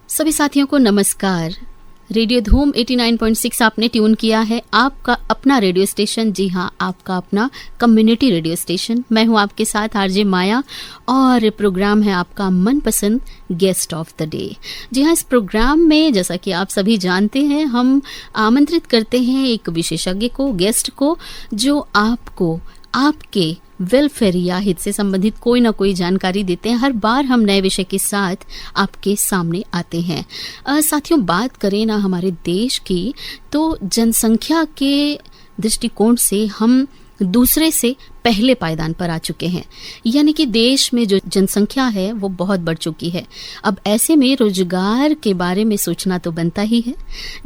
सभी साथियों को नमस्कार। रेडियो धूम 89.6 आपने ट्यून किया है, आपका अपना रेडियो स्टेशन। जी हाँ, आपका अपना कम्युनिटी रेडियो स्टेशन। मैं हूँ आपके साथ आरजे माया और प्रोग्राम है आपका मनपसंद गेस्ट ऑफ द डे। जी हाँ, इस प्रोग्राम में जैसा कि आप सभी जानते हैं, हम आमंत्रित करते हैं एक विशेषज्ञ को, गेस्ट को, जो आपको आपके वेलफेयर या हित से संबंधित कोई ना कोई जानकारी देते हैं। हर बार हम नए विषय के साथ आपके सामने आते हैं। साथियों, बात करें ना हमारे देश की, तो जनसंख्या के दृष्टिकोण से हम दूसरे से पहले पायदान पर आ चुके हैं। यानी कि देश में जो जनसंख्या है वो बहुत बढ़ चुकी है। अब ऐसे में रोजगार के बारे में सोचना तो बनता ही है।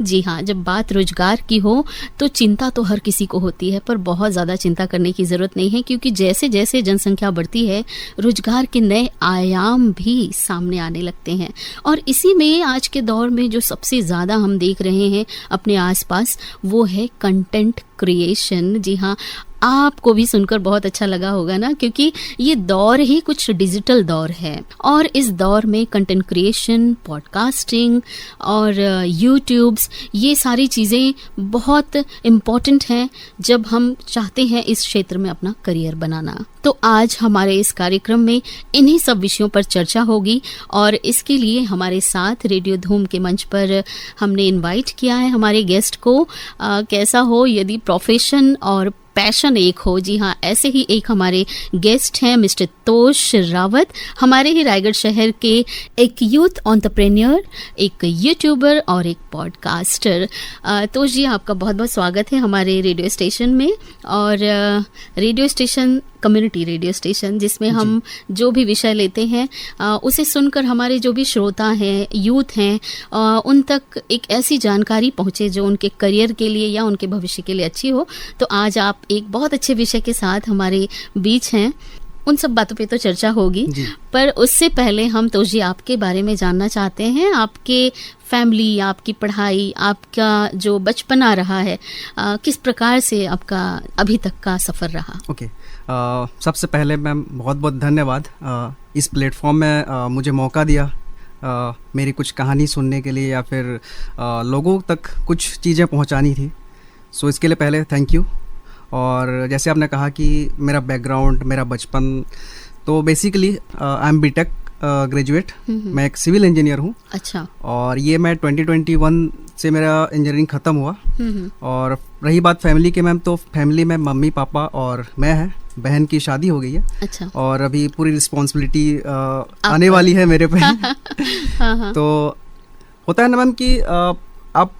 जी हाँ, जब बात रोजगार की हो तो चिंता तो हर किसी को होती है, पर बहुत ज़्यादा चिंता करने की ज़रूरत नहीं है, क्योंकि जैसे जैसे जनसंख्या बढ़ती है रोजगार के नए आयाम भी सामने आने लगते हैं। और इसी में आज के दौर में जो सबसे ज़्यादा हम देख रहे हैं अपने आसपास, वो है कंटेंट क्रिएशन। जी हाँ, आपको भी सुनकर बहुत अच्छा लगा होगा ना, क्योंकि ये दौर ही कुछ डिजिटल दौर है। और इस दौर में कंटेंट क्रिएशन, पॉडकास्टिंग और यूट्यूब्स, ये सारी चीज़ें बहुत इम्पॉर्टेंट हैं जब हम चाहते हैं इस क्षेत्र में अपना करियर बनाना। तो आज हमारे इस कार्यक्रम में इन्हीं सब विषयों पर चर्चा होगी, और इसके लिए हमारे साथ रेडियो धूम के मंच पर हमने इनवाइट किया है हमारे गेस्ट को। कैसा हो यदि प्रोफेशन और पैशन एक हो। जी हाँ, ऐसे ही एक हमारे गेस्ट हैं मिस्टर तोष रावत, हमारे ही रायगढ़ शहर के एक यूथ एंटरप्रेन्योर, एक यूट्यूबर और एक पॉडकास्टर। तोष जी, आपका बहुत बहुत स्वागत है हमारे रेडियो स्टेशन में। और radio station community radio station, जिसमें हम जो भी विषय लेते हैं उसे सुनकर हमारे जो भी श्रोता हैं, यूथ हैं, उन तक एक ऐसी जानकारी पहुंचे जो उनके करियर के लिए या उनके भविष्य के लिए अच्छी हो। तो आज आप एक बहुत अच्छे विषय के साथ हमारे बीच हैं। उन सब बातों पे तो चर्चा होगी, पर उससे पहले हम तोष जी आपके बारे में जानना चाहते हैं। आपके फैमिली, आपकी पढ़ाई, आपका जो बचपना रहा है, किस प्रकार से आपका अभी तक का सफ़र रहा? ओके, सबसे पहले मैम बहुत बहुत धन्यवाद इस प्लेटफॉर्म में मुझे मौका दिया मेरी कुछ कहानी सुनने के लिए, या फिर लोगों तक कुछ चीज़ें पहुंचानी थी। सो इसके लिए पहले थैंक यू। और जैसे आपने कहा कि मेरा बैकग्राउंड, मेरा बचपन, तो basically I am BTech graduate. मैं एक सिविल इंजीनियर हूँ। अच्छा। और ये मैं 2021 से मेरा इंजीनियरिंग ख़त्म हुआ। और रही बात फैमिली की मैम, तो फैमिली में मम्मी पापा और मैं हैं। बहन की शादी हो गई है। अच्छा। और अभी पूरी रिस्पॉन्सिबिलिटी आने वाली है मेरे पे। तो होता है ना मैम कि आप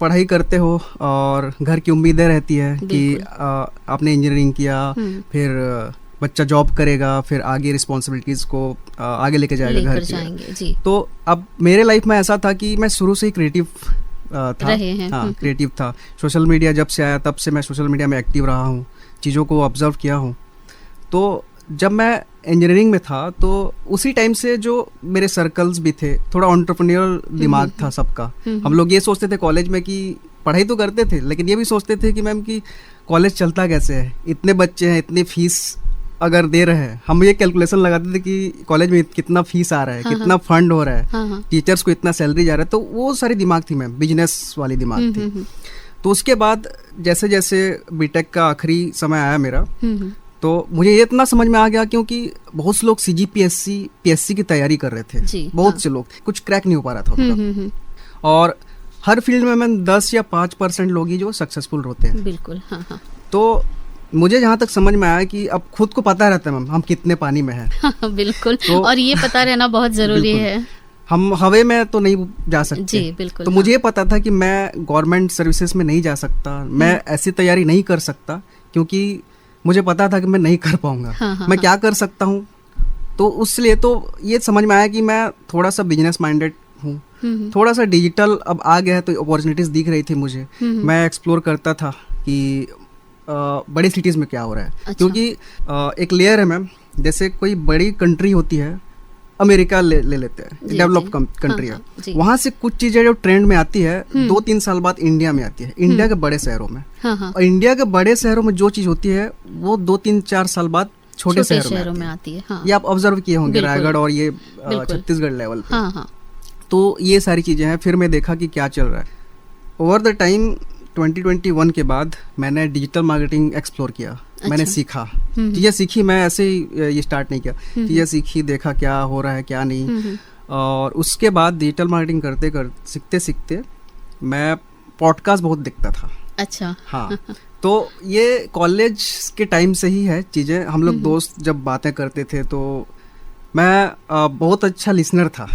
पढ़ाई करते हो और घर की उम्मीदें रहती है कि आपने इंजीनियरिंग किया, फिर बच्चा जॉब करेगा, फिर आगे रिस्पॉन्सिबिलिटीज़ को आगे लेके जाएगा घर की। जी। तो अब मेरे लाइफ में ऐसा था कि मैं शुरू से ही क्रिएटिव था। हाँ, क्रिएटिव था। सोशल मीडिया जब से आया तब से मैं सोशल मीडिया में एक्टिव रहा हूँ, चीज़ों को ऑब्जर्व किया हूँ। तो जब मैं इंजीनियरिंग में था तो उसी टाइम से जो मेरे सर्कल्स भी थे, थोड़ा एंटरप्रेन्योर दिमाग था सबका। हम लोग ये सोचते थे कॉलेज में कि पढ़ाई तो करते थे, लेकिन ये भी सोचते थे कि मैम कि कॉलेज चलता कैसे है, इतने बच्चे हैं, इतनी फीस अगर दे रहे हैं, हम ये कैलकुलेशन लगाते थे कि कॉलेज में कितना फीस आ रहा है, कितना फंड हो रहा है, टीचर्स को इतना सैलरी जा रहा है। तो वो सारी दिमाग थी मैम, बिजनेस वाली दिमाग थी। तो उसके बाद जैसे जैसे बीटेक का आखिरी समय आया मेरा, तो मुझे ये इतना समझ में आ गया, क्योंकि बहुत से लोग CGPSC PSC की तैयारी कर रहे थे, बहुत से लोग, कुछ क्रैक नहीं हो पा रहा था। और हर फील्ड में मैम 10 या 5% लोग ही जो सक्सेसफुल होते हैं। बिल्कुल। हाँ। तो मुझे जहाँ तक समझ में आया कि अब खुद को पता रहता है मैम हम कितने पानी में हैं। बिल्कुल। तो, और ये पता रहना बहुत ज़रूरी है। हम हवे में तो नहीं जा सकते। जी, बिल्कुल। तो मुझे ये पता था कि मैं गवर्नमेंट सर्विसेज में नहीं जा सकता, मैं ऐसी तैयारी नहीं कर सकता, क्योंकि मुझे पता था कि मैं नहीं कर पाऊंगा। मैं क्या कर सकता हूँ, तो उसलिए तो ये समझ में आया कि मैं थोड़ा सा बिजनेस माइंडेड हूँ, थोड़ा सा डिजिटल अब आ गया है, तो अपॉर्चुनिटीज़ दिख रही थी मुझे। मैं एक्सप्लोर करता था कि बड़ी सिटीज़ में क्या हो रहा है। अच्छा। क्योंकि एक लेयर है मैम, जैसे कोई बड़ी कंट्री होती है, अमेरिका ले लेते हैं, डेवलप कंट्री है, वहाँ से कुछ चीज़ें जो ट्रेंड में आती है 2-3 साल बाद इंडिया में आती है, इंडिया के बड़े शहरों में। और इंडिया के बड़े शहरों में जो चीज़ होती है वो 2-3-4 साल बाद छोटे शहरों में आती है। ये आप ऑब्जर्व किए होंगे, रायगढ़ और ये छत्तीसगढ़ लेवल पे। तो ये सारी चीज़ें हैं। फिर मैं देखा कि क्या चल रहा है। ओवर द टाइम 2021 के बाद मैंने डिजिटल मार्केटिंग एक्सप्लोर किया। मैंने सीखा, चीज़ें सीखी, मैं ऐसे ही ये स्टार्ट नहीं किया, चीज़ें सीखी, देखा क्या हो रहा है क्या नहीं। और उसके बाद डिजिटल मार्केटिंग सीखते सीखते मैं पॉडकास्ट बहुत देखता था। अच्छा। हाँ। तो ये कॉलेज के टाइम से ही है चीज़ें। हम लोग दोस्त जब बातें करते थे तो मैं बहुत अच्छा लिसनर था।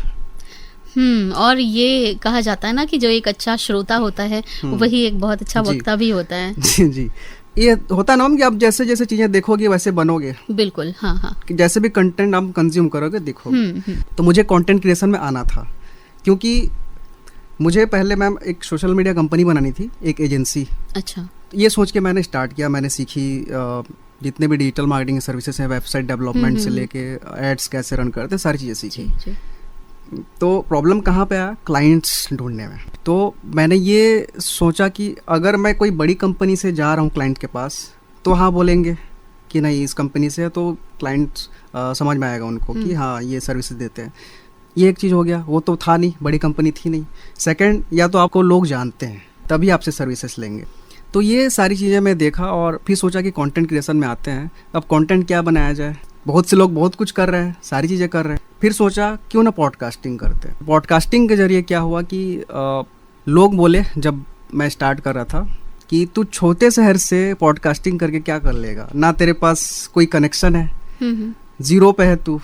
और ये कहा जाता है ना कि जो एक अच्छा श्रोता होता है वही एक बहुत अच्छा वक्ता भी होता है। जी जी, ये होता ना कि आप जैसे जैसे चीजें देखोगे वैसे बनोगे। बिल्कुल। हाँ हाँ। कि जैसे भी कंटेंट आप कंज्यूम करोगे देखोगे। तो मुझे कंटेंट क्रिएशन में आना था, क्योंकि मुझे पहले मैम एक सोशल मीडिया कंपनी बनानी थी, एक एजेंसी। अच्छा। ये सोच के मैंने स्टार्ट किया। मैंने सीखी जितने भी डिजिटल मार्केटिंग सर्विसेज हैं, वेबसाइट डेवलपमेंट से लेके एड्स कैसे रन करते, सारी चीज़ें सीखी। तो प्रॉब्लम कहाँ पे आया? क्लाइंट्स ढूंढने में। तो मैंने ये सोचा कि अगर मैं कोई बड़ी कंपनी से जा रहा हूँ क्लाइंट के पास, तो हाँ बोलेंगे कि नहीं इस कंपनी से है, तो क्लाइंट्स समझ में आएगा उनको कि हाँ ये सर्विसेज देते हैं। ये एक चीज़ हो गया, वो तो था नहीं, बड़ी कंपनी थी नहीं। सेकंड, या तो आपको लोग जानते हैं तभी आपसे सर्विसेज लेंगे। तो ये सारी चीज़ें मैं देखा और फिर सोचा कि कंटेंट क्रिएशन में आते हैं। अब कंटेंट क्या बनाया जाए? बहुत से लोग बहुत कुछ कर रहे हैं, सारी चीज़ें कर रहे हैं। फिर सोचा क्यों ना पॉडकास्टिंग करते हैं। पॉडकास्टिंग के जरिए क्या हुआ कि लोग बोले जब मैं स्टार्ट कर रहा था कि तू छोटे शहर से पॉडकास्टिंग करके क्या कर लेगा, ना तेरे पास कोई कनेक्शन है, जीरो पे है तू,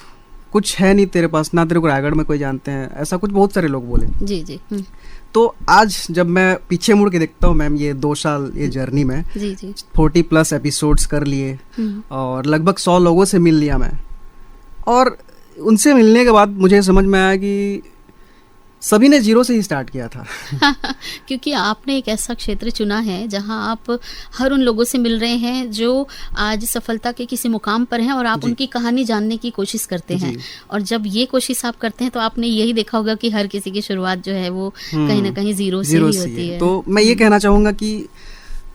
कुछ है नहीं तेरे पास, ना तेरे को रायगढ़ में कोई जानते हैं, ऐसा कुछ बहुत सारे लोग बोले। जी जी। तो आज जब मैं पीछे मुड़ के देखता हूँ मैम, ये 2 साल ये जर्नी में जी जी 40+ एपिसोड्स कर लिए और लगभग 100 लोगों से मिल लिया मैं। और उनसे मिलने के बाद मुझे समझ में आया कि सभी ने जीरो से ही स्टार्ट किया था। क्योंकि आपने एक ऐसा क्षेत्र चुना है जहां आप हर उन लोगों से मिल रहे हैं जो आज सफलता के किसी मुकाम पर हैं और आप उनकी कहानी जानने की कोशिश करते हैं। और जब ये कोशिश आप करते हैं तो आपने यही देखा होगा कि हर किसी की शुरुआत जो है वो कहीं ना कहीं जीरो से ही होती है। तो मैं ये कहना चाहूँगा कि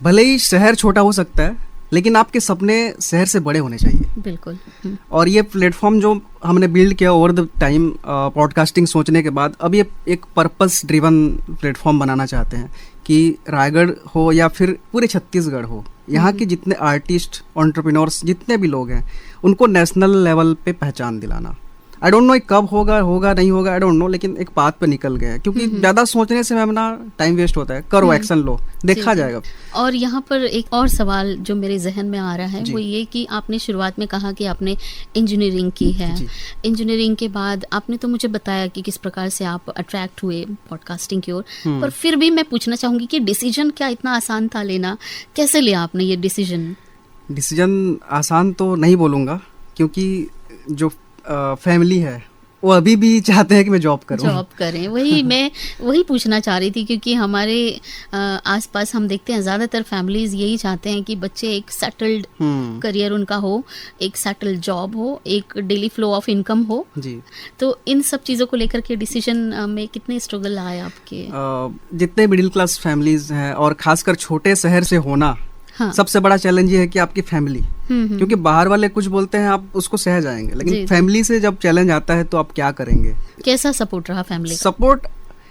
भले ही शहर छोटा हो सकता है, लेकिन आपके सपने शहर से बड़े होने चाहिए। बिल्कुल। और ये प्लेटफॉर्म जो हमने बिल्ड किया ओवर द टाइम पॉडकास्टिंग सोचने के बाद, अब ये एक पर्पस ड्रिवन प्लेटफॉर्म बनाना चाहते हैं कि रायगढ़ हो या फिर पूरे छत्तीसगढ़ हो, यहाँ के जितने आर्टिस्ट, एंटरप्रेन्योर्स, जितने भी लोग हैं, उनको नेशनल लेवल पे पहचान दिलाना। आई डोंट नो कब होगा नहीं होगा, आई डोंट नो, लेकिन एक पाथ पे निकल गए हैं। क्योंकि ज़्यादा सोचने से मैम ना टाइम वेस्ट होता है। करो, एक्शन लो, देखा जाएगा। और यहाँ पर एक और सवाल जो मेरे जहन में आ रहा है वो ये कि आपने शुरुआत में कहा कि आपने इंजीनियरिंग की है। इंजीनियरिंग के बाद आपने तो मुझे बताया कि किस प्रकार से आप अट्रैक्ट हुए पॉडकास्टिंग की ओर, पर फिर भी मैं पूछना चाहूँगी कि डिसीजन क्या इतना आसान था लेना? कैसे लिया आपने ये डिसीजन? आसान तो नहीं बोलूँगा, क्योंकि जो फैमिली है वो अभी भी चाहते हैं कि मैं जॉब करें। वही पूछना चाह रही थी, क्योंकि हमारे आसपास हम देखते हैं ज़्यादातर फैमिलीज यही चाहते हैं कि बच्चे एक सेटल्ड करियर उनका हो, एक सेटल्ड जॉब हो, एक डेली फ्लो ऑफ इनकम हो जी। तो इन सब चीज़ों को लेकर के डिसीजन में कितने स्ट्रगल आए आपके? जितने मिडिल क्लास फैमिलीज हैं और खासकर छोटे शहर से होना, सबसे बड़ा चैलेंज ये है कि आपकी फैमिली, क्योंकि बाहर वाले कुछ बोलते हैं आप उसको सह जाएंगे, लेकिन फैमिली से जब चैलेंज आता है तो आप क्या करेंगे? कैसा सपोर्ट रहा फैमिली? सपोर्ट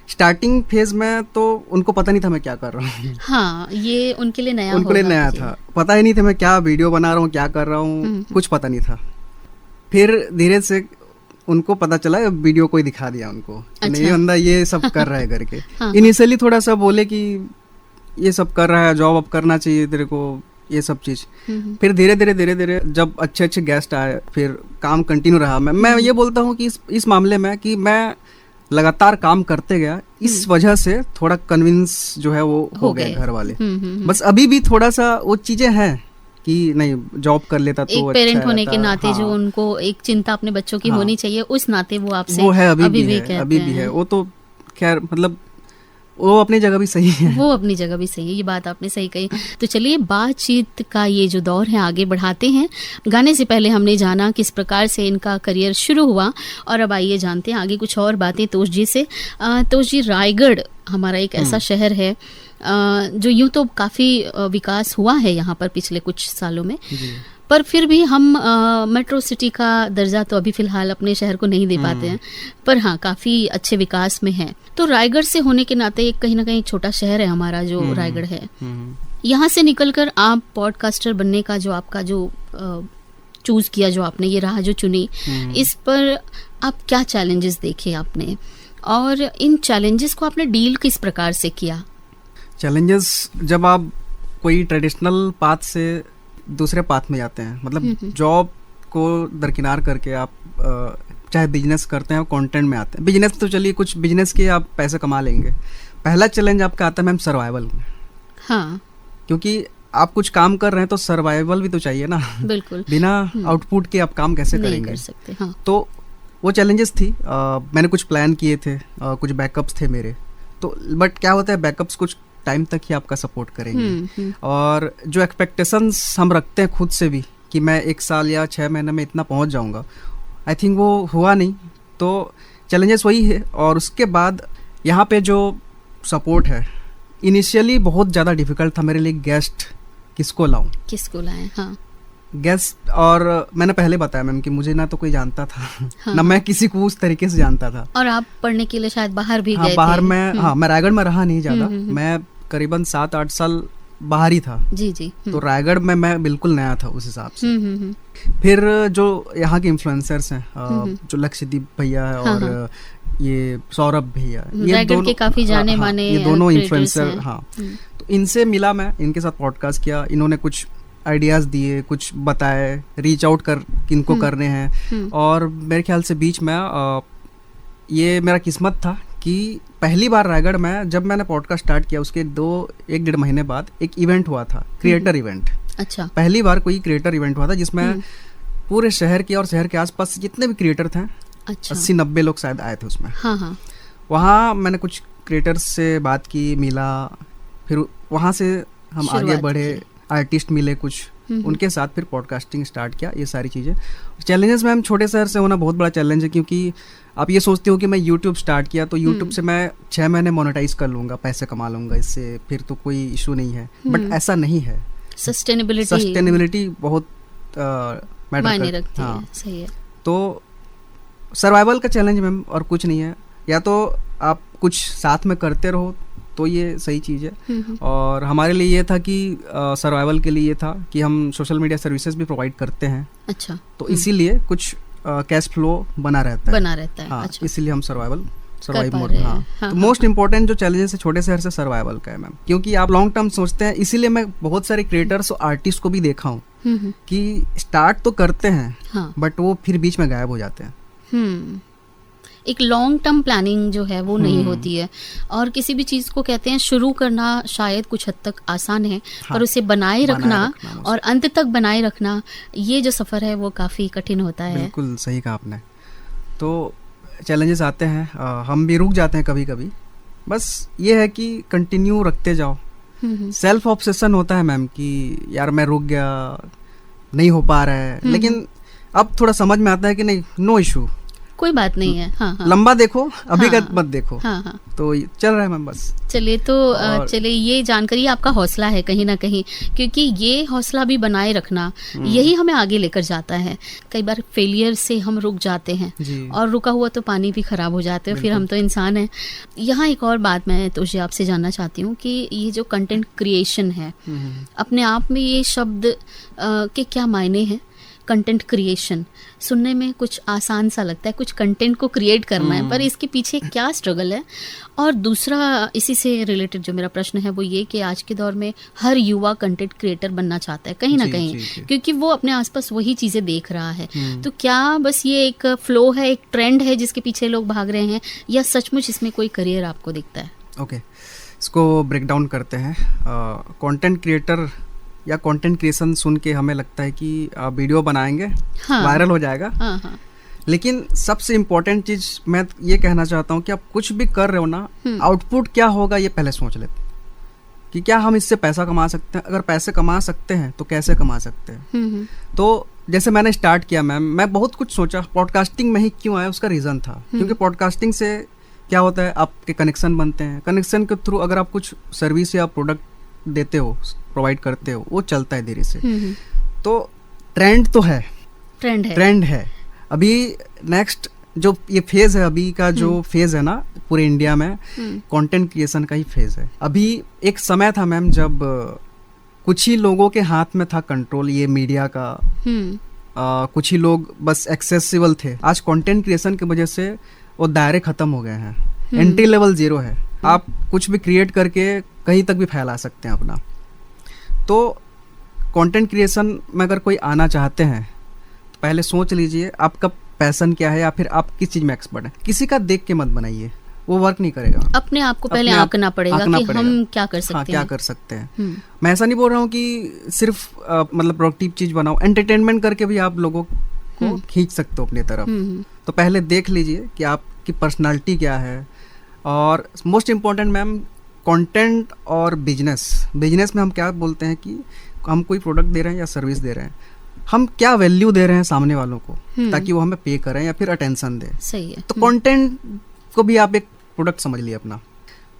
स्टार्टिंग फेज में तो उनको पता नहीं था मैं क्या कर रहा हूँ। हाँ, ये उनके लिए नया था। पता ही नहीं था मैं क्या वीडियो बना रहा हूँ, क्या कर रहा हूँ, कुछ पता नहीं था। फिर धीरे से उनको पता चला, वीडियो कोई दिखा दिया उनको, नहीं बंदा ये सब कर रहा है करके। इनिशियली थोड़ा सा बोले कि ये सब कर रहा है, जॉब अब करना चाहिए तेरे को, ये सब चीज। फिर धीरे धीरे जब अच्छे गेस्ट आए, फिर काम कंटिन्यू रहा। मैं ये बोलता हूँ कि इस मामले में कि मैं लगातार काम करते गया, इस वजह से थोड़ा कन्विंस जो है वो हो गए घर वाले। बस अभी भी थोड़ा सा वो चीजें हैं कि नहीं जॉब कर लेता तो एक पेरेंट होने के नाते जो उनको एक चिंता अपने बच्चों की होनी चाहिए, उस नाते वो आपसे वो है, अभी भी है। वो तो खैर मतलब वो अपनी जगह भी सही है। ये बात आपने सही कही। तो चलिए बातचीत का ये जो दौर है आगे बढ़ाते हैं। गाने से पहले हमने जाना किस प्रकार से इनका करियर शुरू हुआ, और अब आइए जानते हैं आगे कुछ और बातें तोष जी से। तोष जी, रायगढ़ हमारा एक ऐसा शहर है जो यूं तो काफ़ी विकास हुआ है यहाँ पर पिछले कुछ सालों में, पर फिर भी हम मेट्रो सिटी का दर्जा तो अभी फिलहाल अपने शहर को नहीं दे पाते हैं, पर हाँ काफ़ी अच्छे विकास में है। तो रायगढ़ से होने के नाते एक कहीं ना कहीं छोटा शहर है हमारा जो रायगढ़ है। यहाँ से निकलकर आप पॉडकास्टर बनने का जो आपका जो चूज किया, जो आपने ये राह जो चुनी, इस पर आप क्या चैलेंजेस देखे आपने, और इन चैलेंजेस को आपने डील किस प्रकार से किया? चैलेंजेस, जब आप कोई ट्रेडिशनल पाथ से दूसरे पाथ में जाते हैं, मतलब जॉब को दरकिनार करके आप चाहे बिजनेस करते हैं, कंटेंट में आते हैं। बिजनेस तो चलिए कुछ बिजनेस के आप पैसे कमा लेंगे, पहला चैलेंज आपका आता है मैम सर्वाइवल में। हाँ, क्योंकि आप कुछ काम कर रहे हैं तो सर्वाइवल भी तो चाहिए ना। बिल्कुल, बिना आउटपुट के आप काम कैसे नहीं करेंगे? कर सकते। हाँ। तो वो चैलेंजेस थी। मैंने कुछ प्लान किए थे, कुछ बैकअप्स थे मेरे, तो बट क्या होता है बैकअप्स कुछ टाइम तक ही आपका सपोर्ट करेंगे, और जो एक्सपेक्टेशंस हम रखते हैं खुद से भी कि मैं 1 साल या 6 महीने में इतना पहुंच जाऊंगा, आई थिंक वो हुआ नहीं। तो चैलेंजेस वही है। और उसके बाद यहाँ पे जो सपोर्ट है, इनिशियली बहुत ज़्यादा डिफिकल्ट था मेरे लिए, गेस्ट किसको लाऊं, किसको लाएं। हाँ, गेस्ट। और मैंने पहले बताया मैम कि मुझे ना तो कोई जानता था, हाँ, ना मैं किसी को उस तरीके से जानता था। और आप पढ़ने के लिए शायद बाहर भी गए बाहर थे। मैं रायगढ़ में रहा नहीं ज़्यादा, मैं करीबन 7-8 साल बाहर ही था। जी। तो रायगढ़ में मैं बिल्कुल नया था उस हिसाब से। फिर जो यहाँ के इन्फ्लुएंसर्स हैं, जो लक्षदीप भैया है और ये सौरभ भैया, ये दोनों काफी जाने माने, ये दोनों इन्फ्लुएंसर। हाँ, तो इनसे मिला मैं, इनके साथ पॉडकास्ट किया, इन्होंने कुछ आइडियाज़ दिए, कुछ बताए, रीच आउट कर किनको करने हैं। और मेरे ख्याल से बीच में ये मेरा किस्मत था कि पहली बार रायगढ़ में जब मैंने पॉडकास्ट स्टार्ट किया, उसके 1-1.5 महीने बाद एक इवेंट हुआ था, क्रिएटर इवेंट। अच्छा, पहली बार कोई क्रिएटर इवेंट हुआ था जिसमें पूरे शहर के और शहर के आसपास जितने भी क्रिएटर थे, 80-90 लोग शायद आए थे उसमें। हाँ। वहाँ मैंने कुछ क्रिएटर्स से बात की, मिला, फिर वहाँ से हम आगे बढ़े, आर्टिस्ट मिले कुछ, उनके साथ फिर पॉडकास्टिंग स्टार्ट किया। ये सारी चीज़ें, चैलेंजेस मैम छोटे शहर से होना बहुत बड़ा चैलेंज है, क्योंकि आप ये सोचते हो कि मैं यूट्यूब स्टार्ट किया तो यूट्यूब से मैं 6 महीने मोनेटाइज कर लूँगा, पैसे कमा लूँगा इससे, फिर तो कोई इशू नहीं है। बट ऐसा नहीं है। सस्टेनेबिलिटी बहुत मायने रखती है। सही है। तो सर्वाइवल का चैलेंज मैम और कुछ नहीं है, या तो आप कुछ साथ में करते रहो तो ये सही चीज़ है। और हमारे लिए ये था कि सर्वाइवल के लिए ये था कि हम सोशल मीडिया सर्विसेज भी प्रोवाइड करते हैं। अच्छा। तो इसीलिए कुछ कैश फ्लो बना रहता है। हाँ, अच्छा। इसीलिए हम सर्वाइव मोड। हाँ। तो मोस्ट इम्पोर्टेंट जो चैलेंजेस है छोटे शहर से सर्वाइवल का है मैम, क्योंकि आप लॉन्ग टर्म सोचते हैं। इसीलिए मैं बहुत सारे क्रिएटर्स और आर्टिस्ट को भी देखा हूँ कि स्टार्ट तो करते हैं, हाँ, बट वो फिर बीच में गायब हो जाते हैं। एक लॉन्ग टर्म प्लानिंग जो है वो नहीं होती है, और किसी भी चीज़ को कहते हैं शुरू करना शायद कुछ हद तक आसान है, हाँ, पर उसे बनाए रखना और अंत तक बनाए रखना, ये जो सफ़र है वो काफ़ी कठिन होता है। बिल्कुल सही कहा आपने। तो चैलेंजेस आते हैं, हम भी रुक जाते हैं कभी कभी, बस ये है कि कंटिन्यू रखते जाओ। सेल्फ ऑब्सेशन होता है मैम कि यार मैं रुक गया, नहीं हो पा रहा है, लेकिन अब थोड़ा समझ में आता है कि नहीं, नो इशू, कोई बात नहीं है। हाँ। लंबा देखो, अभी का मत देखो। हाँ। तो चल रहा है मैम बस। चलिए, तो चलिए ये जानकारी आपका हौसला है कहीं ना कहीं, क्योंकि ये हौसला भी बनाए रखना यही हमें आगे लेकर जाता है। कई बार फेलियर से हम रुक जाते हैं, और रुका हुआ तो पानी भी खराब हो जाते हैं, फिर हम तो इंसान हैं। यहाँ एक और बात मैं तुझे आपसे जानना चाहती हूँ कि ये जो कंटेंट क्रिएशन है, अपने आप में ये शब्द के क्या मायने हैं? कंटेंट क्रिएशन सुनने में कुछ आसान सा लगता है, कुछ कंटेंट को क्रिएट करना है, पर इसके पीछे क्या स्ट्रगल है? और दूसरा इसी से रिलेटेड जो मेरा प्रश्न है वो ये कि आज के दौर में हर युवा कंटेंट क्रिएटर बनना चाहता है कहीं ना कहीं, क्योंकि वो अपने आसपास वही चीज़ें देख रहा है। तो क्या बस ये एक फ्लो है, एक ट्रेंड है जिसके पीछे लोग भाग रहे हैं, या सचमुच इसमें कोई करियर आपको दिखता है? ओके, इसको ब्रेक डाउन करते हैं। कंटेंट क्रिएटर या कंटेंट क्रिएशन सुन के हमें लगता है कि वीडियो बनाएंगे, हाँ, वायरल हो जाएगा। हाँ। लेकिन सबसे इम्पोर्टेंट चीज़ मैं ये कहना चाहता हूँ कि आप कुछ भी कर रहे हो ना, आउटपुट क्या होगा ये पहले सोच लेते कि क्या हम इससे पैसा कमा सकते हैं। अगर पैसे कमा सकते हैं तो कैसे कमा सकते हैं। तो जैसे मैंने स्टार्ट किया मैम, मैं बहुत कुछ सोचा, पॉडकास्टिंग में ही क्यों आया उसका रीज़न था, क्योंकि पॉडकास्टिंग से क्या होता है, आपके कनेक्शन बनते हैं, कनेक्शन के थ्रू अगर आप कुछ सर्विस या प्रोडक्ट देते हो, प्रोवाइड करते हो, वो चलता है धीरे से। तो ट्रेंड तो है, ट्रेंड है। अभी नेक्स्ट जो ये फेज है, अभी का जो फेज है ना पूरे इंडिया में, कंटेंट क्रिएशन का ही फेज है। अभी एक समय था मैम जब कुछ ही लोगों के हाथ में था कंट्रोल ये मीडिया का, कुछ ही लोग बस एक्सेसिबल थे। आज कंटेंट क्रिएशन की वजह से वो दायरे खत्म हो गए हैं, एंट्री लेवल 0 है। आप कुछ भी क्रिएट करके कहीं तक भी फैला सकते हैं अपना। तो कंटेंट क्रिएशन में अगर कोई आना चाहते हैं तो पहले सोच लीजिए आपका पैशन क्या है या फिर आप किस चीज़ में एक्सपर्ट हैं। किसी का देख के मत बनाइए, वो वर्क नहीं करेगा। अपने आप को पहले आंकना पड़ेगा कि हम क्या कर सकते हैं। क्या कर सकते हैं। मैं ऐसा नहीं बोल रहा हूँ कि सिर्फ मतलब प्रोडक्टिव चीज़ बनाओ, एंटरटेनमेंट करके भी आप लोगों को खींच सकते हो अपनी तरफ। तो पहले देख लीजिए कि आपकी पर्सनालिटी क्या है। और मोस्ट इम्पॉर्टेंट मैम, कंटेंट और बिजनेस में हम क्या बोलते हैं कि हम कोई प्रोडक्ट दे रहे हैं या सर्विस दे रहे हैं, हम क्या वैल्यू दे रहे हैं सामने वालों को ताकि वो हमें पे करें या फिर अटेंशन दे। सही है। तो कंटेंट को भी आप एक प्रोडक्ट समझ लिए अपना,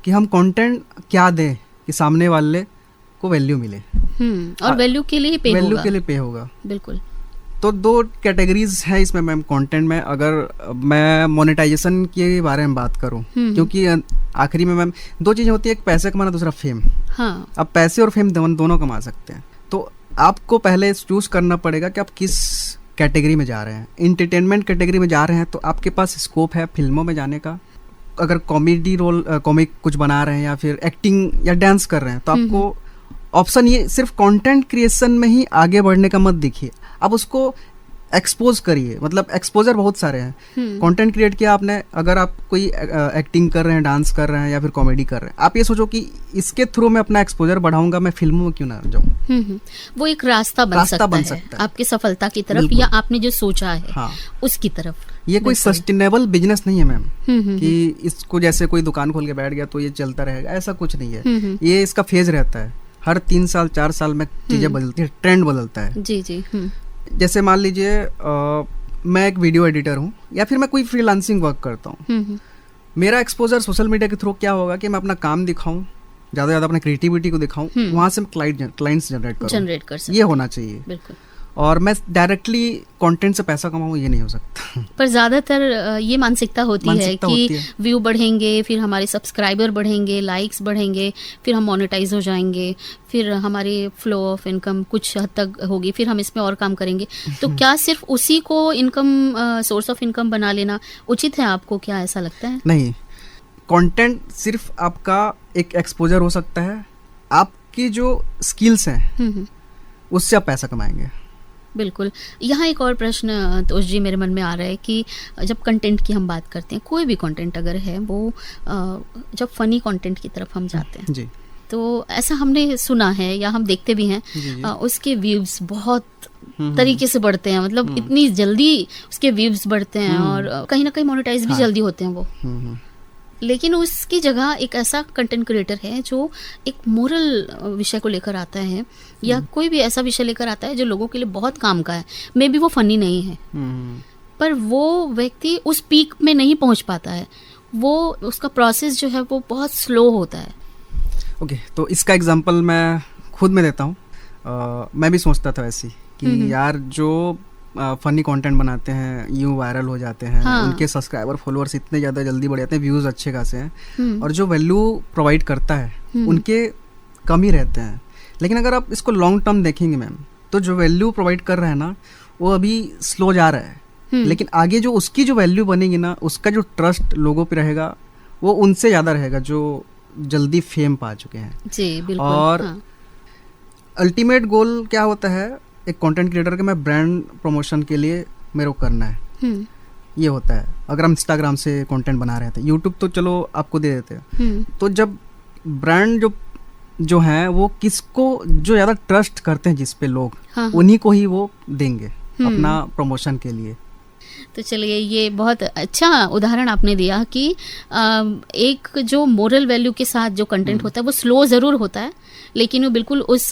कि हम कंटेंट क्या दें कि सामने वाले को वैल्यू मिले। और वैल्यू के लिए पे होगा। बिल्कुल। तो 2 कैटेगरीज है इसमें मैम कंटेंट में। अगर मैं मोनेटाइजेशन के बारे में बात करूं, क्योंकि आखिरी में मैम 2 चीजें होती है, एक पैसे कमाना, दूसरा फेम। हाँ। अब पैसे और फेम दोनों कमा सकते हैं। तो आपको पहले चूज करना पड़ेगा कि आप किस कैटेगरी में जा रहे हैं। एंटरटेनमेंट कैटेगरी में जा रहे हैं तो आपके पास स्कोप है फिल्मों में जाने का। अगर कॉमिक कुछ बना रहे हैं या फिर एक्टिंग या डांस कर रहे हैं तो आपको ऑप्शन ये सिर्फ कंटेंट क्रिएशन में ही आगे बढ़ने का मत देखिए, आप उसको एक्सपोज करिए। मतलब एक्सपोजर बहुत सारे हैं। कंटेंट क्रिएट किया आपने, अगर आप कोई एक्टिंग कर रहे हैं, डांस कर रहे हैं या फिर कॉमेडी कर रहे हैं, आप ये सोचो कि इसके थ्रू मैं अपना एक्सपोजर बढ़ाऊंगा, मैं फिल्मों में क्यों ना जाऊं। वो एक रास्ता बन सकता है आपकी सफलता की तरफ, या आपने जो सोचा है हाँ। उसकी तरफ। ये कोई सस्टेनेबल बिजनेस नहीं है मैम कि इसको जैसे कोई दुकान खोल के बैठ गया तो ये चलता रहेगा, ऐसा कुछ नहीं है। ये इसका फेज रहता है, हर 3 साल 4 साल में चीजें बदलती है, ट्रेंड बदलता है। जी। जैसे मान लीजिए मैं एक वीडियो एडिटर हूँ या फिर मैं कोई फ्रीलांसिंग वर्क करता हूँ। मेरा एक्सपोजर सोशल मीडिया के थ्रू क्या होगा कि मैं अपना काम दिखाऊं, ज़्यादा ज़्यादा अपने क्रिएटिविटी को दिखाऊं, वहाँ से मैं क्लाइंट्स जनरेट कर सकूं। ये होना चाहिए। बिल्कुल। और मैं डायरेक्टली कंटेंट से पैसा कमाऊँ, ये नहीं हो सकता। पर ज्यादातर ये मानसिकता होती है कि व्यू बढ़ेंगे, फिर हमारे सब्सक्राइबर बढ़ेंगे, लाइक्स बढ़ेंगे, फिर हम मोनेटाइज हो जाएंगे, फिर हमारी फ्लो ऑफ इनकम कुछ हद तक होगी, फिर हम इसमें और काम करेंगे। तो क्या सिर्फ उसी को इनकम सोर्स ऑफ इनकम बना लेना उचित है आपको, क्या ऐसा लगता है? नहीं, कंटेंट सिर्फ आपका एक एक्सपोजर हो सकता है। आपकी जो स्किल्स हैं उससे आप पैसा कमाएंगे। बिल्कुल। यहाँ एक और प्रश्न तोष जी मेरे मन में आ रहा है कि जब कंटेंट की हम बात करते हैं, कोई भी कंटेंट अगर है वो जब फनी कंटेंट की तरफ हम जाते हैं जी, तो ऐसा हमने सुना है या हम देखते भी हैं, उसके व्यूज बहुत तरीके से बढ़ते हैं। मतलब इतनी जल्दी उसके व्यूज बढ़ते हैं और कहीं ना कहीं मोनेटाइज भी जल्दी होते हैं वो। लेकिन उसकी जगह एक ऐसा कंटेंट क्रिएटर है जो एक मोरल विषय को लेकर आता है या कोई भी ऐसा विषय लेकर आता है जो लोगों के लिए बहुत काम का है। मे बी वो फनी नहीं है, पर वो व्यक्ति उस पीक में नहीं पहुंच पाता है, वो उसका प्रोसेस जो है वो बहुत स्लो होता है। ओके, तो इसका एग्जांपल मैं खुद में देता हूँ। मैं भी सोचता था ऐसी कि यार जो फनी कंटेंट बनाते हैं यूं वायरल हो जाते हैं, हाँ। उनके सब्सक्राइबर फॉलोअर्स इतने ज़्यादा जल्दी बढ़ जाते हैं, व्यूज़ अच्छे खासे हैं, और जो वैल्यू प्रोवाइड करता है उनके कम ही रहते हैं। लेकिन अगर आप इसको लॉन्ग टर्म देखेंगे मैम, तो जो वैल्यू प्रोवाइड कर रहा है ना वो अभी स्लो जा रहा है, लेकिन आगे जो उसकी जो वैल्यू बनेगी ना, उसका जो ट्रस्ट लोगों पे रहेगा वो उनसे ज़्यादा रहेगा जो जल्दी फेम पा चुके हैं। जी बिल्कुल। और अल्टीमेट गोल क्या होता है एक कंटेंट क्रिएटर के, मैं ब्रांड प्रमोशन के लिए मेरे को करना है, ये होता है। अगर हम इंस्टाग्राम से कंटेंट बना रहे थे, यूट्यूब तो चलो आपको दे देते हैं, तो जब ब्रांड जो है वो किसको जो ज़्यादा ट्रस्ट करते हैं जिस पे लोग, हाँ। उन्हीं को ही वो देंगे अपना प्रमोशन के लिए। तो चलिए, ये बहुत अच्छा उदाहरण आपने दिया कि एक जो मोरल वैल्यू के साथ जो कंटेंट होता है वो स्लो ज़रूर होता है, लेकिन वो बिल्कुल उस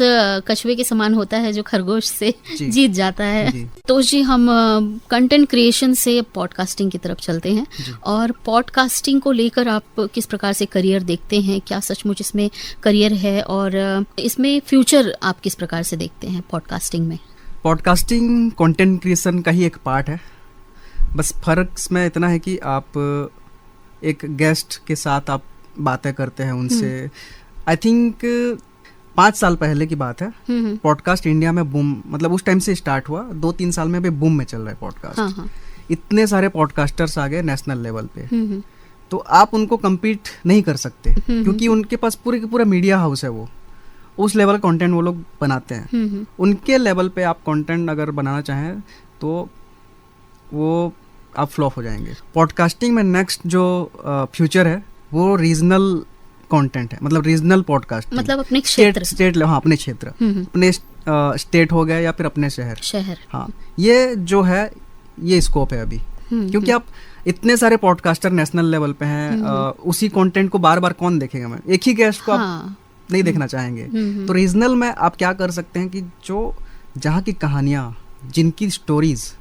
कछुए के समान होता है जो खरगोश से जीत जाता है। तो जी हम कंटेंट क्रिएशन से पॉडकास्टिंग की तरफ चलते हैं, और पॉडकास्टिंग को लेकर आप किस प्रकार से करियर देखते हैं? क्या सचमुच इसमें करियर है, और इसमें फ्यूचर आप किस प्रकार से देखते हैं पॉडकास्टिंग में? पॉडकास्टिंग कंटेंट क्रिएशन का ही एक पार्ट है, बस फ़र्क इसमें इतना है कि आप एक गेस्ट के साथ आप बातें करते हैं उनसे। आई थिंक 5 साल पहले की बात है, पॉडकास्ट इंडिया में बूम, मतलब उस टाइम से स्टार्ट हुआ, 2-3 साल में अभी बूम में चल रहा है पॉडकास्ट। इतने सारे पॉडकास्टर्स आ गए नेशनल लेवल पे, तो आप उनको कम्पीट नहीं कर सकते क्योंकि उनके पास पूरे का पूरा मीडिया हाउस है, वो उस लेवल का कंटेंट वो लोग बनाते हैं। उनके लेवल पे आप कंटेंट अगर बनाना चाहें तो वो आप फ्लॉप हो जाएंगे। पॉडकास्टिंग में नेक्स्ट जो फ्यूचर है वो रीजनल कंटेंट है, मतलब रीजनल पॉडकास्ट, मतलब अपने क्षेत्र, स्टेट हाँ अपने क्षेत्र, अपने स्टेट हो गया या फिर अपने शहर। हाँ, ये जो है ये स्कोप है अभी, क्योंकि आप इतने सारे पॉडकास्टर नेशनल लेवल पे हैं, उसी कंटेंट को बार बार कौन देखेगा? मैं एक ही गेस्ट को आप नहीं देखना चाहेंगे। तो रीजनल में आप क्या कर सकते हैं कि जो जहाँ की कहानियाँ, जिनकी स्टोरीज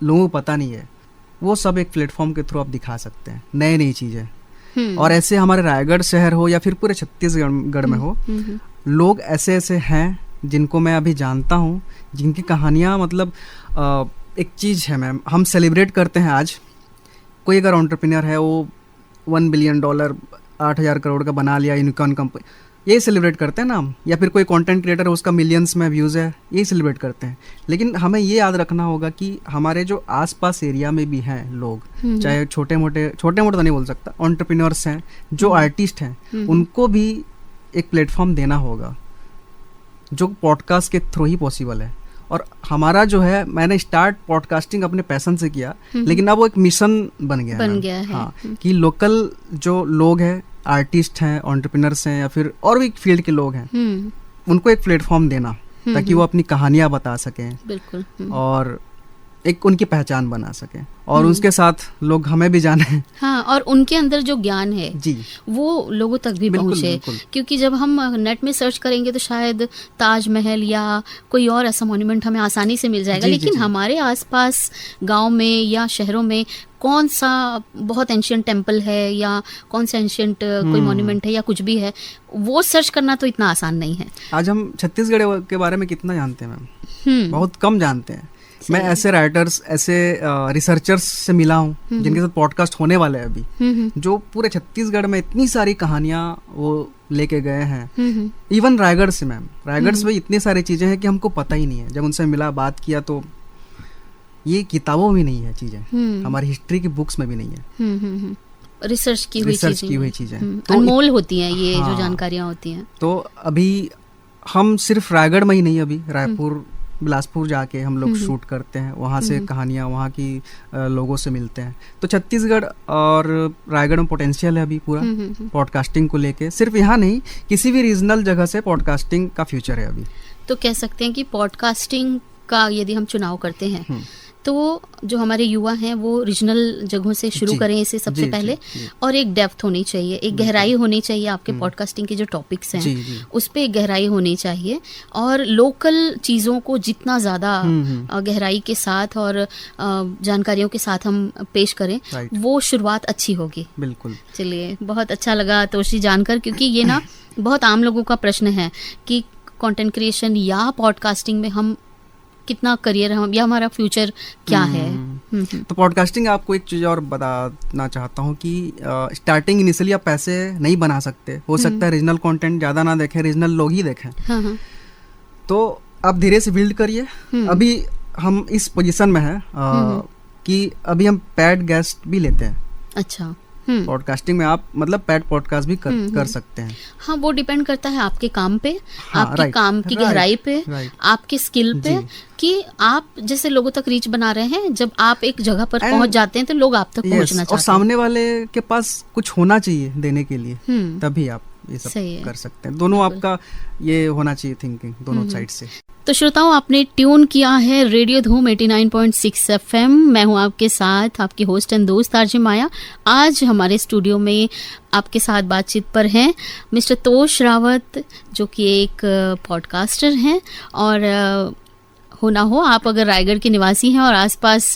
लोगों को पता नहीं है, वो सब एक प्लेटफॉर्म के थ्रू आप दिखा सकते हैं, नई नई चीज़ें। और ऐसे हमारे रायगढ़ शहर हो या फिर पूरे छत्तीसगढ़ में हो, लोग ऐसे ऐसे हैं जिनको मैं अभी जानता हूँ, जिनकी कहानियाँ, मतलब एक चीज़ है मैम, हम सेलिब्रेट करते हैं आज, कोई अगर एंटरप्रेन्योर है वो $1 बिलियन 8,000 करोड़ का बना लिया, यूनिकॉर्न कंपनी, यही सेलिब्रेट करते हैं ना हम। या फिर कोई कंटेंट क्रिएटर है, उसका मिलियंस में व्यूज़ है, यही सेलिब्रेट करते हैं। लेकिन हमें ये याद रखना होगा कि हमारे जो आसपास एरिया में भी हैं लोग, चाहे छोटे मोटे तो नहीं बोल सकता, एंटरप्रेन्योर्स हैं, जो आर्टिस्ट हैं, उनको भी एक प्लेटफॉर्म देना होगा, जो पॉडकास्ट के थ्रू ही पॉसिबल है। और हमारा जो है, मैंने स्टार्ट पॉडकास्टिंग अपने पैशन से किया, लेकिन अब वो एक मिशन बन गया है। हाँ, कि लोकल जो लोग हैं, आर्टिस्ट हैं, एंटरप्रेन्योर्स हैं, या फिर और भी फील्ड के लोग हैं, उनको एक प्लेटफॉर्म देना ताकि वो अपनी कहानियां बता सकें, बिल्कुल, और एक उनकी पहचान बना सके, और उसके साथ लोग हमें भी जाने। हाँ, और उनके अंदर जो ज्ञान है जी, वो लोगों तक भी पहुंचे। क्योंकि जब हम नेट में सर्च करेंगे तो शायद ताजमहल या कोई और ऐसा मॉन्यूमेंट हमें आसानी से मिल जाएगा, लेकिन हमारे आसपास गांव में या शहरों में कौन सा बहुत एंशिएंट टेम्पल है या कौन सा एंशिएंट कोई मॉन्यूमेंट है या कुछ भी है, वो सर्च करना तो इतना आसान नहीं है। आज हम छत्तीसगढ़ के बारे में कितना जानते हैं मैम? बहुत कम जानते हैं। मैं ऐसे राइटर्स, ऐसे रिसर्चर्स से मिला हूँ जिनके साथ पॉडकास्ट होने वाले हैं अभी, जो पूरे छत्तीसगढ़ में इतनी सारी कहानियां वो लेके गए हैं। इवन रायगढ़ से मैम, रायगढ़ से इतनी सारी चीजें हैं कि हमको पता ही नहीं है। जब उनसे मिला, बात किया, तो ये किताबों में नहीं है चीजें, हमारी हिस्ट्री की बुक्स में भी नहीं है। रिसर्च की हुई चीजें तो अनमोल होती हैं ये जो जानकारियां होती हैं। तो अभी हम सिर्फ रायगढ़ में ही नहीं, अभी रायपुर, बिलासपुर जाके हम लोग शूट करते हैं, वहाँ से कहानियाँ, वहाँ की लोगों से मिलते हैं। तो छत्तीसगढ़ और रायगढ़ में पोटेंशियल है अभी पूरा पॉडकास्टिंग को लेके। सिर्फ यहाँ नहीं, किसी भी रीजनल जगह से पॉडकास्टिंग का फ्यूचर है अभी। तो कह सकते हैं कि पॉडकास्टिंग का यदि हम चुनाव करते हैं तो जो हमारे युवा हैं वो रीजनल जगहों से शुरू करें इसे सबसे पहले। और एक डेप्थ होनी चाहिए, एक गहराई होनी चाहिए आपके पॉडकास्टिंग के जो टॉपिक्स हैं उस पे एक गहराई होनी चाहिए। और लोकल चीज़ों को जितना ज़्यादा गहराई के साथ और जानकारियों के साथ हम पेश करें, वो शुरुआत अच्छी होगी। बिल्कुल। चलिए, बहुत अच्छा लगा तोशी जानकर, क्योंकि ये ना बहुत आम लोगों का प्रश्न है कि कंटेंट क्रिएशन या पॉडकास्टिंग में हम कितना करियर हम या हमारा फ्यूचर क्या है। तो पॉडकास्टिंग, आपको एक चीज़ और बताना चाहता हूँ कि स्टार्टिंग इनिशियली आप पैसे नहीं बना सकते। हो सकता है रीजनल कंटेंट ज़्यादा ना देखें, रीजनल लोग ही देखें। तो आप धीरे से बिल्ड करिए। अभी हम इस पोजीशन में हैं कि अभी हम पेड गेस्ट भी लेते हैं। अच्छा। पॉडकास्टिंग में आप मतलब पेड पॉडकास्ट भी कर सकते हैं। हाँ, वो डिपेंड करता है आपके काम पे, आपके काम की गहराई पे, आपके स्किल पे, कि आप जैसे लोगों तक रीच बना रहे हैं। जब आप एक जगह पर पहुंच जाते हैं तो लोग आप तक पहुंचना चाहते हैं, और सामने वाले के पास कुछ होना चाहिए देने के लिए, तभी आप ये सब कर सकते हैं। दोनों आपका ये होना चाहिए थिंकिंग, दोनों साइड से। तो श्रोताओं, आपने ट्यून किया है रेडियो धूम 89.6 FM। मैं हूं आपके साथ, आपकी होस्ट एंड दोस्त आरजे माया। आज हमारे स्टूडियो में आपके साथ बातचीत पर हैं मिस्टर तोष रावत, जो कि एक पॉडकास्टर हैं और हो ना हो, आप अगर रायगढ़ के निवासी हैं और आसपास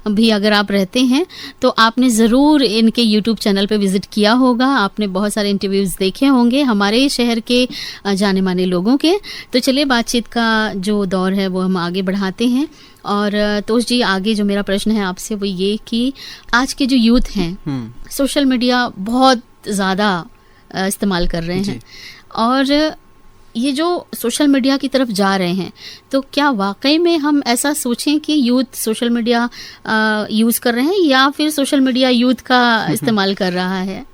भी अगर आप रहते हैं तो आपने ज़रूर इनके यूट्यूब चैनल पे विज़िट किया होगा। आपने बहुत सारे इंटरव्यूज़ देखे होंगे हमारे शहर के जाने माने लोगों के। तो चलिए बातचीत का जो दौर है वो हम आगे बढ़ाते हैं। और तोष जी, आगे जो मेरा प्रश्न है आपसे वो ये कि आज के जो यूथ हैं सोशल मीडिया बहुत ज़्यादा इस्तेमाल कर रहे हैं, और ये जो सोशल मीडिया की तरफ जा रहे हैं, तो क्या वाकई में हम ऐसा सोचें कि यूथ सोशल मीडिया यूज़ कर रहे हैं या फिर सोशल मीडिया यूथ का इस्तेमाल कर रहा है?